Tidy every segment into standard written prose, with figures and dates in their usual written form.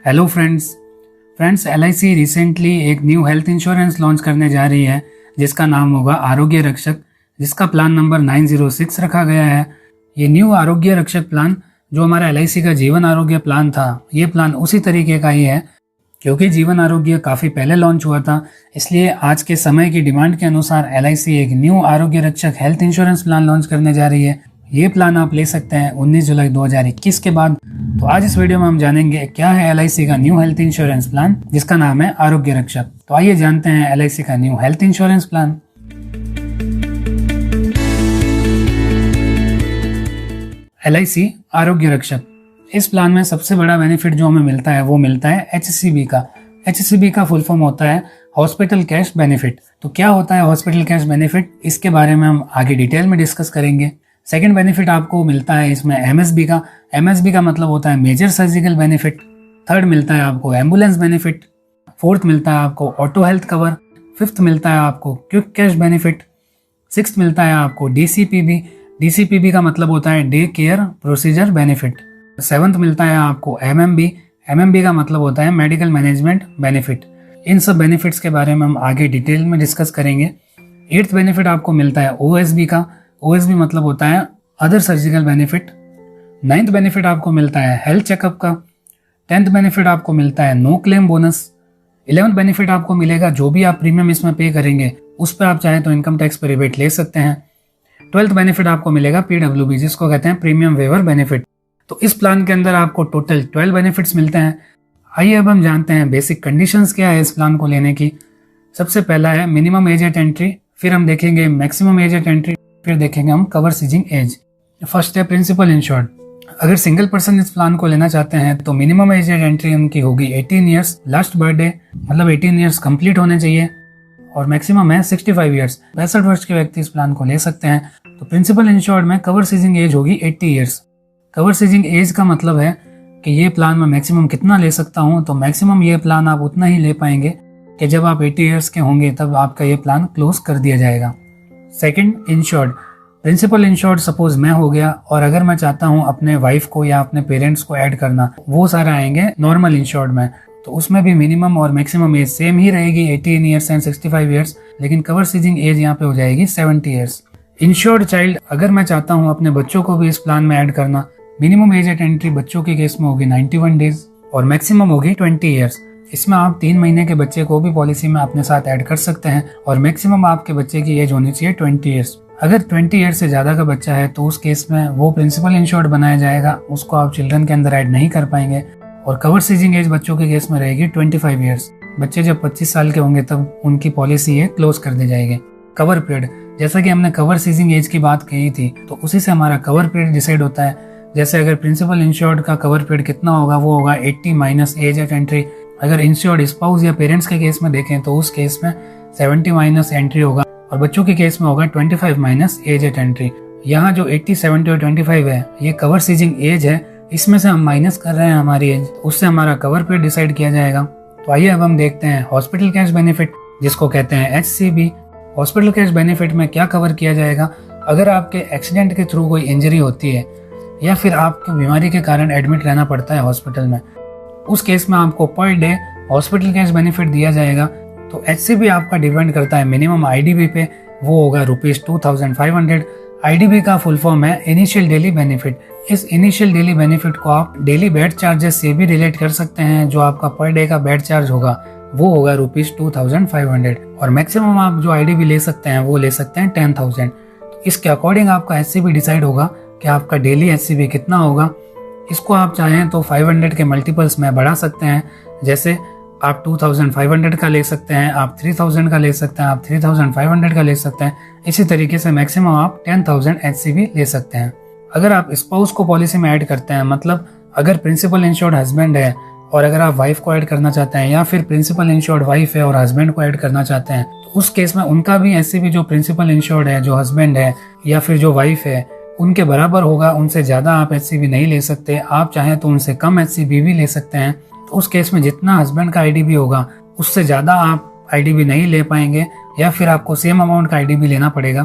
Hello friends LIC recently एक new health insurance launch करने जा रही है जिसका नाम होगा आरोग्य रक्षक, जिसका प्लान नंबर 906 रखा गया है। ये न्यू आरोग्य रक्षक प्लान जो हमारा LIC का जीवन आरोग्य प्लान था, ये प्लान उसी तरीके का ही है। क्योंकि जीवन आरोग्य काफ़ी पहले लॉन्च हुआ था, इसलिए आज के समय की डिमांड के अनुसार LIC एक न्यू आरोग्य रक्षक हेल्थ इंश्योरेंस प्लान लॉन्च करने जा रही है। ये प्लान आप ले सकते हैं 19 जुलाई 2021 के बाद। तो आज इस वीडियो में हम जानेंगे क्या है LIC का न्यू हेल्थ इंश्योरेंस प्लान जिसका नाम है आरोग्य रक्षक। तो आइए जानते हैं LIC का new health insurance plan. LIC आरोग्य रक्षक, इस प्लान में सबसे बड़ा बेनिफिट जो हमें मिलता है वो मिलता है HCB का। HCB का फुल फॉर्म होता है हॉस्पिटल कैश बेनिफिट। तो क्या होता है हॉस्पिटल कैश बेनिफिट, इसके बारे में हम आगे डिटेल में डिस्कस करेंगे। सेकंड बेनिफिट आपको मिलता है इसमें MSB का। MSB का मतलब होता है मेजर सर्जिकल बेनिफिट। थर्ड मिलता है आपको एम्बुलेंस बेनिफिट। फोर्थ मिलता है आपको ऑटो हेल्थ कवर। फिफ्थ मिलता है आपको क्विक कैश बेनिफिट। सिक्स्थ मिलता है आपको DCPB। DCPB का मतलब होता है day care procedure benefit. Seventh मिलता है आपको MMB। MMB का मतलब होता है मेडिकल मैनेजमेंट बेनिफिट। इन सब बेनिफिट्स के बारे में हम आगे डिटेल में डिस्कस करेंगे। एट्थ बेनिफिट आपको मिलता है OSB का। OSB मतलब होता है other surgical benefit. Ninth benefit आपको मिलता है हेल्थ चेकअप का। 10th बेनिफिट आपको मिलता है no claim bonus. 11th benefit आपको मिलेगा जो भी आप प्रीमियम इसमें पे करेंगे उस पर आप चाहें तो इनकम टैक्स पे रिबेट ले सकते हैं। 12th बेनिफिट आपको मिलेगा PWB, जिसको कहते हैं प्रीमियम वेवर बेनिफिट। तो इस प्लान के अंदर आपको टोटल 12 बेनिफिट्स मिलते हैं। आइए अब हम जानते हैं बेसिक कंडीशंस क्या है इस प्लान को लेने की। सबसे पहला है मिनिमम एज एट एंट्री, फिर हम देखेंगे मैक्सिमम एज एट एंट्री, फिर देखेंगे हम कवर सीजिंग एज। फर्स्ट है प्रिंसिपल इंश्योर्ड। अगर सिंगल पर्सन इस प्लान को लेना चाहते हैं तो मिनिमम एज एट एंट्री उनकी होगी 18 ईयर्स, लास्ट बर्थडे मतलब 18 ईयर्स कंप्लीट होने चाहिए, और मैक्सिमम है 65 ईयर्स। 65 वर्ष के व्यक्ति इस प्लान को ले सकते हैं। तो प्रिंसिपल इंश्योर्ड में कवर सीजिंग एज होगी 80 ईयर्स। कवर सीजिंग एज का मतलब है कि ये प्लान मैं मैक्सिमम कितना ले सकता हूँ, तो मैक्सिमम ये प्लान आप उतना ही ले पाएंगे कि जब आप 80 ईयर्स के होंगे तब आपका ये प्लान क्लोज कर दिया जाएगा। Second, insured. Principal insured suppose मैं हो गया और अगर मैं चाहता हूँ अपने वाइफ को या अपने पेरेंट्स को ऐड करना, वो सारा आएंगे नॉर्मल इंश्योर्ड में। तो उसमें भी मिनिमम और मैक्सिमम एज सेम ही रहेगी 18 ईयर्स एंड 65 ईयर्स, लेकिन कवर सीजिंग एज यहाँ पे हो जाएगी 70 ईयर्स। इंश्योर्ड चाइल्ड, अगर मैं चाहता हूँ अपने बच्चों को भी इस प्लान में ऐड करना, मिनिमम एज एट एंट्री बच्चों के केस में होगी 91 डेज और मैक्सिमम होगी 20 ईयर्स। इसमें आप 3 महीने के बच्चे को भी पॉलिसी में अपने साथ ऐड कर सकते हैं और मैक्सिमम आपके बच्चे की एज होनी चाहिए 20 ईयर्स। अगर 20 ईयर्स से ज्यादा का बच्चा है तो उस केस में वो प्रिंसिपल इंश्योर्ड बनाया जाएगा, उसको आप चिल्ड्रन के अंदर ऐड नहीं कर पाएंगे। और कवर सीजिंग एज बच्चों के केस में रहेगी 25 ईयर्स। बच्चे जब 25 साल के होंगे तब उनकी पॉलिसी ये क्लोज कर दी जाएगी। कवर पीरियड, जैसा कि हमने कवर सीजिंग एज की बात कही थी तो उसी से हमारा कवर पीरियड डिसाइड होता है। जैसे अगर प्रिंसिपल इंश्योर्ड का कवर पीरियड कितना होगा, वो होगा 80 माइनस एज एट एंट्री। अगर इंश्योर्ड स्पाउस या पेरेंट्स के केस में देखें तो उस केस में 70 माइनस एंट्री होगा और बच्चों के केस में होगा 25 माइनस एज एट एंट्री। यहाँ जो 80, 70 और 25 है ये कवर सीजिंग एज है, इसमें से हम माइनस कर रहे हैं हमारी एज, उससे हमारा कवर पीरियड डिसाइड किया जाएगा। तो आइए अब हम देखते हैं हॉस्पिटल कैश बेनिफिट, जिसको कहते हैं HCB। हॉस्पिटल कैश बेनिफिट में क्या कवर किया जाएगा, अगर आपके एक्सीडेंट के थ्रू कोई इंजरी होती है या फिर आपकी बीमारी के कारण एडमिट रहना पड़ता है हॉस्पिटल में, उस केस में आपको per day hospital cash benefit दिया जाएगा। तो HCB आपका डिपेंड करता है मिनिमम IDB पे, वो होगा ₹2500। IDB का फुल फॉर्म है इनिशियल डेली बेनिफिट। इस इनिशियल डेली बेनिफिट को आप डेली बेड चार्जेस से भी रिलेट कर सकते हैं। जो आपका पर डे का बेड चार्ज होगा वो होगा ₹2500 और मैक्सिमम आप जो IDB ले सकते हैं वो ले सकते हैं 10,000। तो इसके अकॉर्डिंग आपका HCB डिसाइड होगा कि आपका डेली HCB कितना होगा। इसको आप चाहें तो 500 के मल्टीपल्स में बढ़ा सकते हैं, जैसे आप 2500 का ले सकते हैं, आप 3000 का ले सकते हैं, आप 3500 का ले सकते हैं। इसी तरीके से मैक्सिमम आप 10,000 HCB ले सकते हैं। अगर आप स्पाउस को पॉलिसी में ऐड करते हैं, मतलब अगर प्रिंसिपल इंश्योर्ड हस्बैंड है और अगर आप वाइफ को ऐड करना चाहते हैं या फिर प्रिंसिपल इंश्योर्ड वाइफ है और हस्बैंड को ऐड करना चाहते हैं, तो उस केस में उनका भी HCB जो प्रिंसिपल इंश्योर्ड है, जो हस्बैंड है या फिर जो वाइफ है, उनके बराबर होगा। उनसे ज्यादा आप HCB नहीं ले सकते। आप चाहें तो उनसे कम HCB भी ले सकते हैं। तो उस केस में जितना हस्बैंड का IDB होगा उससे ज्यादा आप IDB नहीं ले पाएंगे या फिर आपको सेम अमाउंट का IDB लेना पड़ेगा।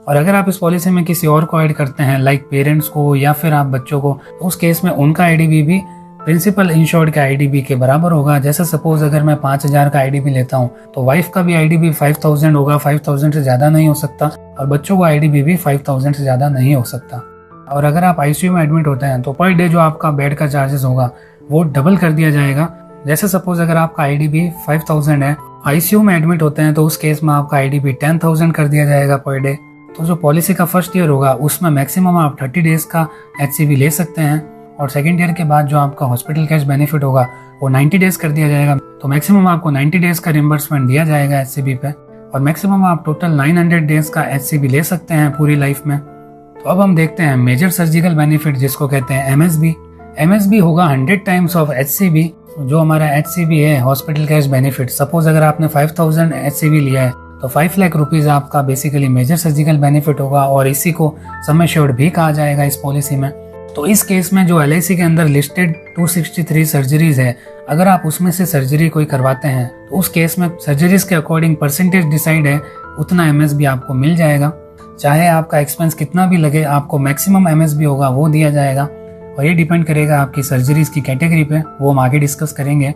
और अगर आप इस पॉलिसी में किसी और को ऐड करते हैं, लाइक पेरेंट्स को या फिर आप बच्चों को, तो उस केस में उनका IDB भी प्रिंसिपल इंश्योर्ड के आईडीबी के बराबर होगा। जैसे सपोज अगर मैं 5,000 का आईडीबी लेता हूँ तो वाइफ का भी आईडीबी 5,000 होगा, 5,000 से ज्यादा नहीं हो सकता, और बच्चों का आईडीबी भी 5,000 से ज्यादा नहीं हो सकता। और अगर आप आईसीयू में एडमिट होते हैं तो पर डे जो आपका बेड का चार्जेस होगा वो डबल कर दिया जाएगा। जैसे सपोज अगर आपका आईडीबी 5,000 है, आईसीयू में एडमिट होते हैं तो उस केस में आपका आईडीबी 10,000 कर दिया जाएगा पर डे। तो जो पॉलिसी का फर्स्ट ईयर होगा उसमें मैक्सिमम आप 30 डेज का एचसीबी ले सकते हैं, और सेकंड ईयर के बाद जो आपका हॉस्पिटल कैश बेनिफिट होगा वो 90 डेज कर दिया जाएगा। तो मैक्सिमम आपको 90 डेज का रिम्बर्समेंट दिया जाएगा एचसीबी पे, और मैक्सिमम आप टोटल 900 डेज का एचसीबी ले सकते हैं पूरी लाइफ में। तो अब हम देखते हैं मेजर सर्जिकल बेनिफिट जिसको कहते हैं एमएसबी। एमएसबी होगा 100 टाइम्स ऑफ एचसीबी। जो हमारा एचसीबी है हॉस्पिटल कैश बेनिफिट, सपोज अगर आपने 5,000 एचसीबी लिया है तो 5 लाख रुपीज आपका बेसिकली मेजर सर्जिकल बेनिफिट होगा, और इसी को सम एश्योर्ड भी कहा जाएगा इस पॉलिसी में। तो इस केस में जो एलआईसी के अंदर लिस्टेड 263 सर्जरीज है, अगर आप उसमें से सर्जरी कोई करवाते हैं तो उस केस में सर्जरीज के अकॉर्डिंग परसेंटेज डिसाइड है, उतना एमएसबी आपको मिल जाएगा। चाहे आपका एक्सपेंस कितना भी लगे, आपको मैक्सिमम एमएसबी होगा वो दिया जाएगा, और ये डिपेंड करेगा आपकी सर्जरीज की कैटेगरी पे, वो हम आगे डिस्कस करेंगे।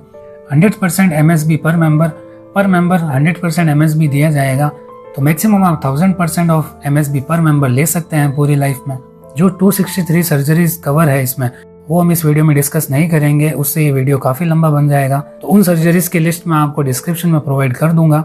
100% एमएसबी पर मेंबर 100% एमएसबी दिया जाएगा। तो मैक्सिमम आप 1000% ऑफ एमएसबी पर मेंबर ले सकते हैं पूरी लाइफ में। जो 263 सर्जरीज कवर है इसमें वो हम इस वीडियो में डिस्कस नहीं करेंगे, उससे ये वीडियो काफी लंबा बन जाएगा। तो उन सर्जरीज की लिस्ट मैं आपको डिस्क्रिप्शन में प्रोवाइड कर दूंगा।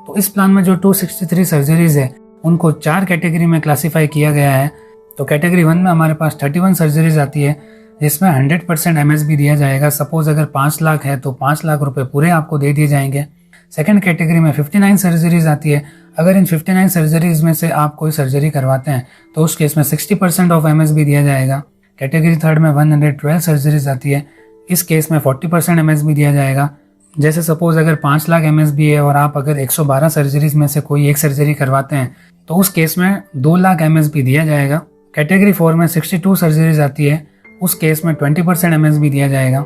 तो इस प्लान में जो 263 सर्जरीज है उनको 4 कैटेगरी में क्लासीफाई किया गया है। तो कैटेगरी 1 में हमारे पास 31 सर्जरीज आती है जिसमें 100% एमएसबी दिया जाएगा। सपोज अगर 5 लाख है तो 5 लाख रुपए पूरे आपको दे दिए जाएंगे। सेकंड कैटेगरी में 59 सर्जरीज आती है। अगर इन 59 सर्जरीज में से आप कोई सर्जरी करवाते हैं तो उस केस में 60% ऑफ एमएसबी दिया जाएगा। कैटेगरी थर्ड में 112 सर्जरीज आती है। इस केस में 40% एमएसबी दिया जाएगा। जैसे सपोज अगर 5 लाख एमएसबी है और आप अगर 112 सर्जरीज में से कोई एक सर्जरी करवाते हैं तो उस केस में 2 लाख एमएसबी दिया जाएगा। कैटेगरी 4 में 62 सर्जरीज आती है, उस केस में 20% एमएसबी दिया जाएगा।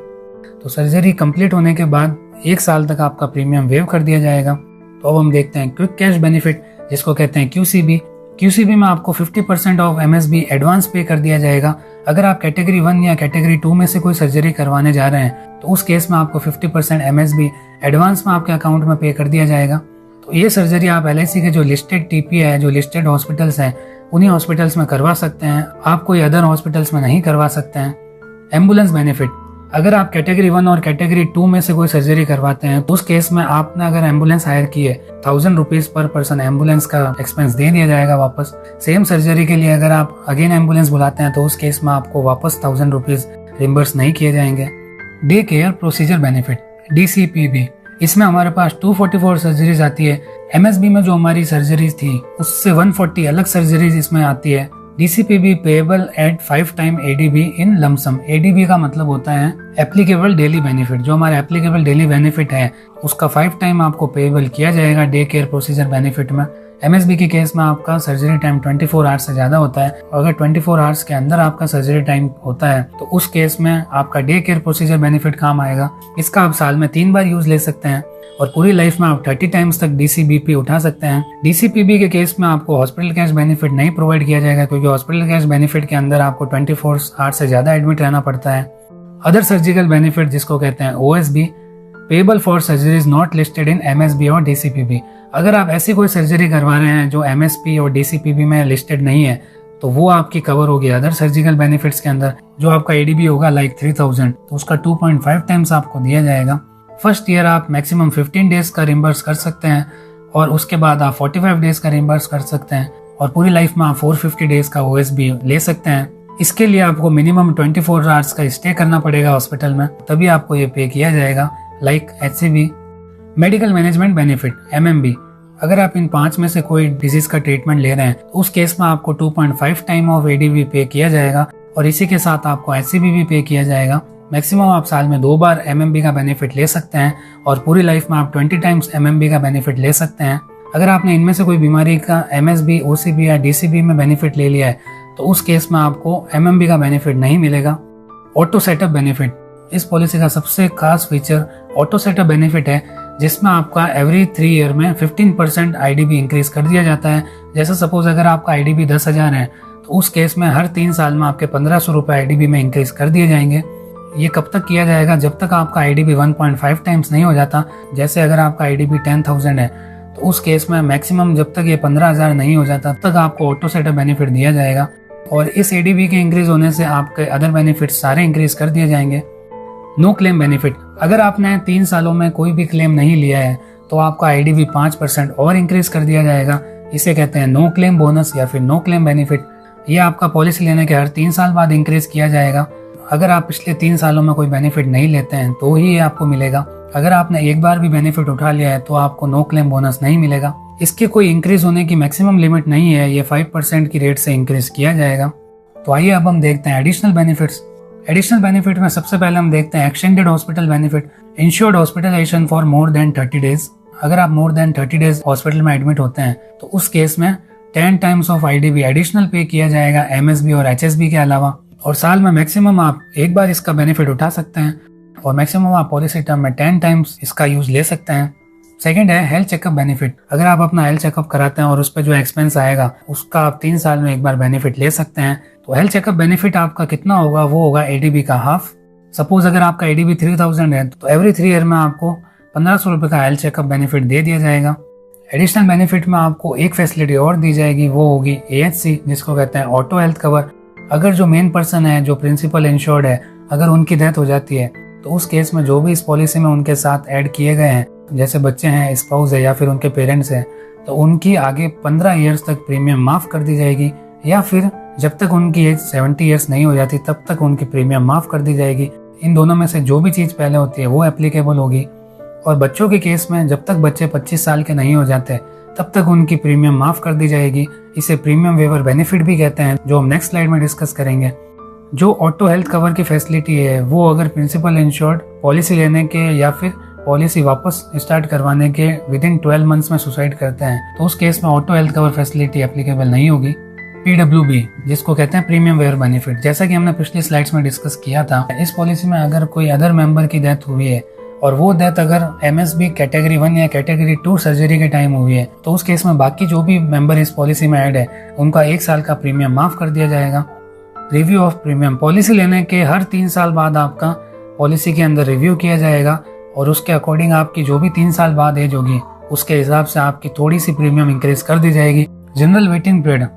तो सर्जरी कंप्लीट होने के बाद 1 साल तक आपका प्रीमियम वेव कर दिया जाएगा। तो अब हम देखते हैं क्विक कैश बेनिफिट जिसको कहते हैं क्यूसीबी। क्यूसीबी में आपको 50% ऑफ एमएसबी एडवांस पे कर दिया जाएगा। अगर आप कैटेगरी 1 या कैटेगरी 2 में से कोई सर्जरी करवाने जा रहे हैं तो उस केस में आपको 50% एमएसबी एडवांस में आपके अकाउंट में पे कर दिया जाएगा। तो ये सर्जरी आप एलआईसी के जो लिस्टेड टीपी है, जो लिस्टेड हॉस्पिटल्स हैं, उन्हीं हॉस्पिटल्स में करवा सकते हैं, आप कोई अदर हॉस्पिटल्स में नहीं करवा सकते हैं। एम्बुलेंस बेनिफिट, अगर आप कैटेगरी 1 और कैटेगरी 2 में से कोई सर्जरी करवाते हैं तो उस केस में आपने अगर एम्बुलेंस हायर की है 1000 रुपीज पर पर्सन एम्बुलेंस का एक्सपेंस दे दिया जाएगा वापस। सेम सर्जरी के लिए अगर आप अगेन एम्बुलेंस बुलाते हैं तो उस केस में आपको वापस 1000 रुपीज रिम्बर्स नहीं किए जाएंगे। Day care procedure benefit DCPB, इसमें हमारे पास 244 सर्जरीज आती है। एमएसबी में जो हमारी सर्जरीज थी उससे 140 अलग सर्जरीज इसमें आती है। DCPB payable eight 5 time ADB इन लमसम। ADB का मतलब होता है एप्लीकेबल डेली बेनिफिट। जो हमारा एप्लीकेबल डेली बेनिफिट है उसका 5 टाइम आपको पेएबल किया जाएगा डे केयर प्रोसीजर बेनिफिट में। एमएसबी के केस में आपका सर्जरी टाइम 24 आवर्स से ज्यादा होता है, और अगर 24 आवर्स के अंदर आपका सर्जरी टाइम होता है तो उस केस में आपका डे केयर प्रोसीजर बेनिफिट काम आएगा। इसका आप साल में 3 बार यूज ले सकते हैं, और पूरी लाइफ में आप 30 टाइम्स तक DCBP उठा सकते हैं। DCPB के केस में आपको हॉस्पिटल कैश बेनिफिट नहीं प्रोवाइड किया जाएगा, क्योंकि हॉस्पिटल कैश बेनिफिट के अंदर आपको 24 आवर्स से ज्यादा एडमिट रहना पड़ता है। अदर सर्जिकल बेनिफिट जिसको कहते हैं OSB, payable for surgeries not listed in MSB और DCPB। अगर आप ऐसी कोई सर्जरी करवा रहे हैं जो MSP और DCPB में लिस्टेड नहीं है तो वो आपकी कवर होगी अदर सर्जिकल बेनिफिट्स के अंदर। जो आपका ADB होगा लाइक 3000 तो उसका 2.5 टाइम्स आपको दिया जाएगा। फर्स्ट ईयर आप मैक्सिमम 15 डेज का रिम्बर्स कर सकते हैं, और उसके बाद आप 45 डेज का रिम्बर्स कर सकते हैं, और पूरी लाइफ में आप 450 डेज का OSB ले सकते हैं। इसके लिए आपको मिनिमम 24 आवर्स का स्टे करना पड़ेगा हॉस्पिटल में, तभी आपको ये पे किया जाएगा like HCB। Medical management benefit MMB, अगर आप इन 5 में से कोई डिजीज का ट्रीटमेंट ले रहे हैं तो उस केस में आपको 2.5 टाइम ऑफ ADB पे किया जाएगा, और इसी के साथ आपको HCB भी पे किया जाएगा। मैक्सिमम आप साल में 2 बार MMB का बेनिफिट ले सकते हैं, और पूरी लाइफ में आप 20 टाइम्स MMB का बेनिफिट ले सकते हैं। अगर आपने इनमें से कोई बीमारी का MSB, OCB या DCB में बेनिफिट ले लिया है तो उस केस में आपको MMB का बेनिफिट नहीं मिलेगा। ऑटो सेटअप बेनिफिट, इस पॉलिसी का सबसे खास फीचर ऑटो सेटअप बेनिफिट है, जिसमें आपका एवरी 3 ईयर में 15% IDB इंक्रीज कर दिया जाता है। जैसे सपोज अगर आपका IDB 10,000 है तो उस केस में हर 3 साल में आपके 1500 रुपए IDB में इंक्रीज कर दिए जाएंगे। ये कब तक किया जाएगा, जब तक आपका आईडीबी 1.5 टाइम्स नहीं हो जाता। जैसे अगर आपका आईडीबी 10,000 है तो उस केस में मैक्सिमम जब तक ये 15,000 नहीं हो जाता तब तक आपको ऑटो सेटअप बेनिफिट दिया जाएगा। और इस एडीबी के इंक्रीज होने से आपके अदर बेनिफिट सारे इंक्रीज कर दिए जाएंगे। नो क्लेम बेनिफिट, अगर आपने 3 सालों में कोई भी क्लेम नहीं लिया है तो आपका आईडीबी 5% और इंक्रीज कर दिया जाएगा। इसे कहते हैं नो क्लेम बोनस या फिर नो क्लेम बेनिफिट। ये आपका पॉलिसी लेने के हर 3 साल बाद इंक्रीज किया जाएगा। अगर आप पिछले 3 सालों में कोई बेनिफिट नहीं लेते हैं तो ही ये आपको मिलेगा। अगर आपने एक बार भी बेनिफिट उठा लिया है तो आपको नो क्लेम बोनस नहीं मिलेगा। इसके कोई इंक्रीज होने की मैक्सिमम लिमिट नहीं है, ये 5% की रेट से इंक्रीज किया जाएगा। तो आइए अब हम देखते हैं एडिशनल बेनिफिट्स। एडिशनल बेनिफिट में सबसे पहले हम देखते हैं extended hospital benefit, insured hospitalization for more than 30 days. अगर आप मोर देन 30 डेज हॉस्पिटल में एडमिट होते हैं तो उस केस में 10 टाइम्स ऑफ आईडीबी एडिशनल पे किया जाएगा एमएसबी और एचएसबी के अलावा। और साल में मैक्सिमम आप एक बार इसका बेनिफिट उठा सकते हैं और मैक्सिमम आप पॉलिसी टर्म में 10 टाइम्स इसका यूज ले सकते हैं। सेकंड है हेल्थ चेकअप बेनिफिट। अगर आप अपना हेल्थ चेकअप कराते हैं और उस पर जो एक्सपेंस आएगा उसका आप 3 साल में एक बार बेनिफिट ले सकते हैं। तो हेल्थ चेकअप बेनिफिट आपका कितना होगा, वो होगा एडीबी का हाफ। सपोज अगर आपका एडीबी 3000 है तो एवरी 3 ईयर में आपको 1500 रुपए का हेल्थ चेकअप बेनिफिट दे दिया जाएगा। एडिशनल बेनिफिट में आपको एक फैसिलिटी और दी जाएगी, वो होगी एएचसी, जिसको कहते हैं ऑटो हेल्थ कवर। अगर जो मेन पर्सन है, जो प्रिंसिपल इंश्योर्ड है, अगर उनकी डेथ हो जाती है तो उस केस में जो भी इस पॉलिसी में उनके साथ ऐड किए गए हैं, जैसे बच्चे हैं, स्पाउस है या फिर उनके पेरेंट्स हैं, तो उनकी आगे 15 ईयर्स तक प्रीमियम माफ कर दी जाएगी। या फिर जब तक उनकी एज 70 ईयर्स नहीं हो जाती तब तक उनकी प्रीमियम माफ कर दी जाएगी। इन दोनों में से जो भी चीज पहले होती है वो एप्लीकेबल होगी। और बच्चों के केस में जब तक बच्चे 25 साल के नहीं हो जाते तब तक उनकी प्रीमियम माफ कर दी जाएगी। इसे प्रीमियम वेवर बेनिफिट भी कहते हैं, जो हम नेक्स्ट स्लाइड में डिस्कस करेंगे। जो ऑटो हेल्थ कवर की फैसिलिटी है वो अगर प्रिंसिपल इंश्योर्ड पॉलिसी लेने के या फिर पॉलिसी वापस स्टार्ट करवाने के विदिन 12 मंथ्स में सुसाइड करते हैं तो उस केस में auto health cover facility applicable नहीं होगी। PWB, जिसको कहते हैं प्रीमियम वेयर बेनिफिट, जैसा कि हमने पिछली स्लाइड्स में डिस्कस किया था, इस पॉलिसी में अगर कोई अदर मेंबर की डेथ हुई है और वो डेथ अगर MSB कैटेगरी 1 या कैटेगरी 2 सर्जरी के टाइम हुई है तो उस केस में बाकी जो भी मेंबर इस पॉलिसी में ऐड है उनका 1 साल का प्रीमियम माफ कर दिया जाएगा। रिव्यू ऑफ प्रीमियम, पॉलिसी लेने के हर 3 साल बाद आपका पॉलिसी के अंदर रिव्यू किया जाएगा और उसके अकॉर्डिंग आपकी जो भी 3 साल बाद एज होगी उसके हिसाब से आपकी थोड़ी सी प्रीमियम इंक्रीज कर दी जाएगी। जनरल वेटिंग पीरियड,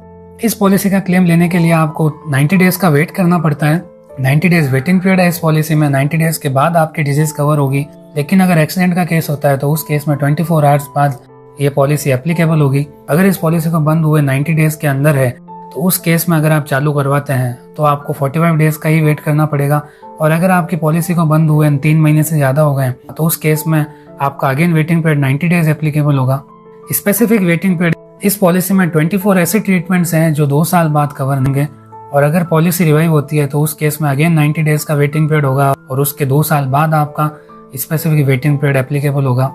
इस पॉलिसी का क्लेम लेने के लिए आपको 90 डेज का वेट करना पड़ता है। 90 डेज वेटिंग पीरियड है इस पॉलिसी में। 90 डेज के बाद आपकी डिजीज कवर होगी। लेकिन अगर एक्सीडेंट का केस होता है तो उस केस में 24 आवर्स बाद ये पॉलिसी एप्लीकेबल होगी। अगर इस पॉलिसी को बंद हुए 90 डेज के अंदर है तो उस केस में अगर आप चालू करवाते हैं तो आपको 45 डेज का ही वेट करना पड़ेगा। और अगर आपकी पॉलिसी को बंद हुए 3 महीने से ज्यादा हो गए तो उस केस में आपका again waiting period 90 days applicable होगा। स्पेसिफिक वेटिंग पीरियड, इस पॉलिसी में 24 ऐसे ट्रीटमेंट्स हैं जो 2 साल बाद कवर होंगे और अगर पॉलिसी रिवाइव होती है तो उस केस में अगेन 90 डेज का वेटिंग पीरियड होगा और उसके 2 साल बाद आपका स्पेसिफिक वेटिंग पीरियड एप्लीकेबल होगा।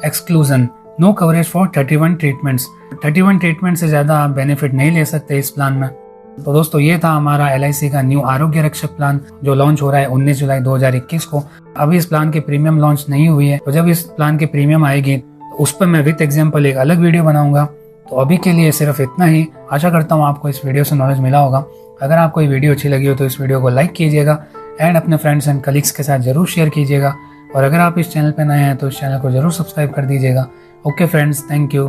Exclusion, no coverage for 31 treatments. 31 treatment से ज्यादा आप बेनिफिट नहीं ले सकते इस प्लान में। तो दोस्तों ये था हमारा LIC का न्यू आरोग्य रक्षक प्लान जो लॉन्च हो रहा है 19 जुलाई 2021 को। अभी इस प्लान की प्रीमियम लॉन्च नहीं हुई है, तो जब इस प्लान की प्रीमियम आएगी तो उस पर मैं विद एग्जाम्पल एक अलग वीडियो बनाऊंगा। तो अभी के लिए सिर्फ इतना ही। आशा करता हूँ आपको इस वीडियो से नॉलेज मिला होगा। अगर आपको ये वीडियो अच्छी लगी हो तो इस वीडियो को लाइक कीजिएगा एंड अपने फ्रेंड्स एंड कलीग्स के साथ जरूर शेयर कीजिएगा। और अगर आप इस चैनल पर नए हैं तो इस चैनल को जरूर सब्सक्राइब कर दीजिएगा। Okay friends, thank you.